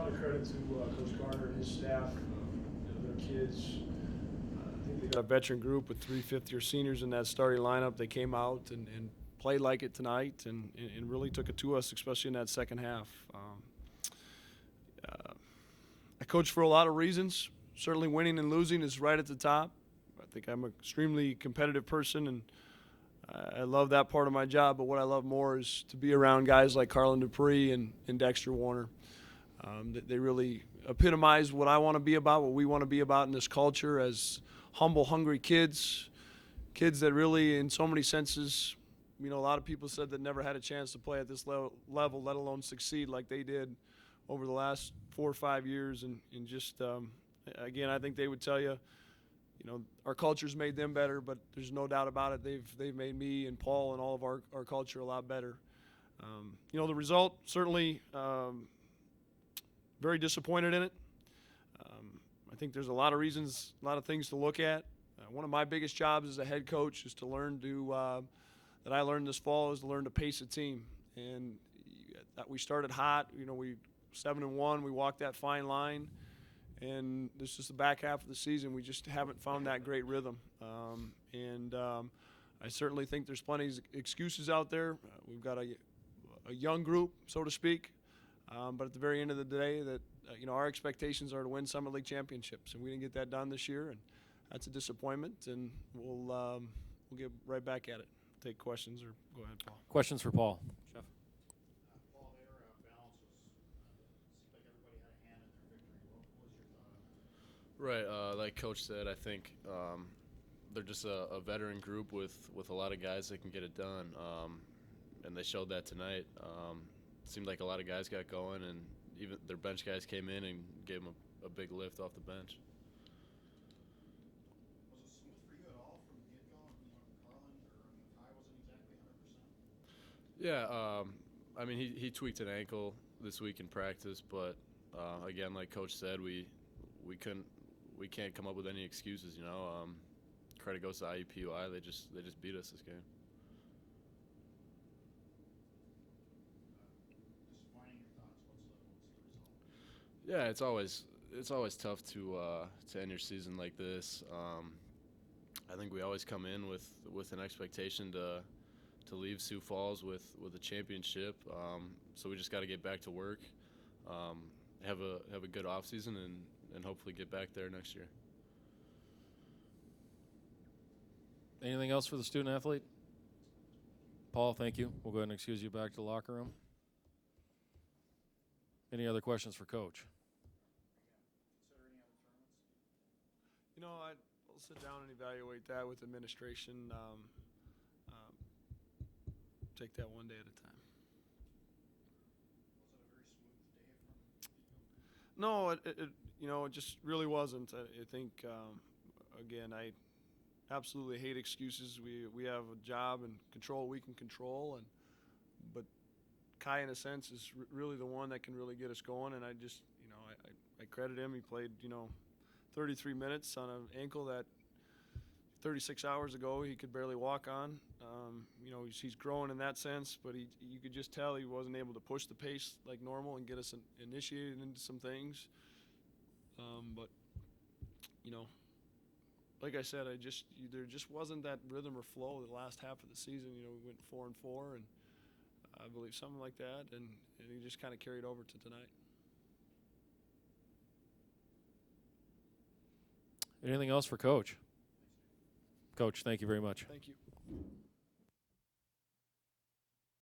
lot of credit to Coach Garner and his staff, their kids. I think they got a veteran group with 3 fifth-year seniors in that starting lineup. They came out and played like it tonight and really took it to us, especially in that second half. I coach for a lot of reasons. Certainly winning and losing is right at the top. I think I'm an extremely competitive person, and I love that part of my job, but what I love more is to be around guys like Carlin Dupree and Dexter Warner. They really epitomize what I want to be about, what we want to be about in this culture as humble, hungry kids that really, in so many senses, a lot of people said that never had a chance to play at this level, let alone succeed like they did over the last 4 or 5 years. And just, again, I think they would tell you, our culture's made them better, but there's no doubt about it. They've made me and Paul and all of our culture a lot better. The result, certainly very disappointed in it. I think there's a lot of reasons, a lot of things to look at. One of my biggest jobs as a head coach is to learn that I learned this fall is to learn to pace a team. And that we started hot. We 7-1. We walked that fine line. And this is the back half of the season. We just haven't found that great rhythm. I certainly think there's plenty of excuses out there. We've got a young group, so to speak. But at the very end of the day, our expectations are to win Summit League championships, and we didn't get that done this year, and that's a disappointment. And we'll get right back at it. Take questions, or go ahead, Paul. Questions for Paul. Chef. Paul, their balance seemed like everybody had a hand in their victory. What was your thought on that? Right, like Coach said, I think they're just a veteran group with a lot of guys that can get it done, and they showed that tonight. It seemed like a lot of guys got going, and even their bench guys came in and gave them a big lift off the bench. Was it smooth for you at all from the get-go? Carlin or Ty wasn't exactly 100%? Yeah, he tweaked an ankle this week in practice, but again, like Coach said, we can't come up with any excuses. Credit goes to IUPUI. They just beat us this game. Disappointing, your thoughts? What's the result? Yeah, it's always tough to end your season like this. I think we always come in with an expectation to leave Sioux Falls with a championship. So we just got to get back to work, have a good off season, and hopefully get back there next year. Anything else for the student athlete? Paul, thank you. We'll go ahead and excuse you back to the locker room. Any other questions for Coach? Consider any other tournaments? I'll sit down and evaluate that with administration. Take that one day at a time. Was it a very smooth day from? No, it just really wasn't. I think, again, I absolutely hate excuses. We have a job and control what we can control, but Kai, in a sense, is really the one that can really get us going. And I just, I credit him. He played, 33 minutes on an ankle that 36 hours ago he could barely walk on. He's growing in that sense, but you could just tell he wasn't able to push the pace like normal and get us initiated into some things. But like I said, there just wasn't that rhythm or flow the last half of the season. We went 4-4, and I believe something like that, and he just kind of carried over to tonight. Anything else for Coach? Coach, thank you very much. Thank you.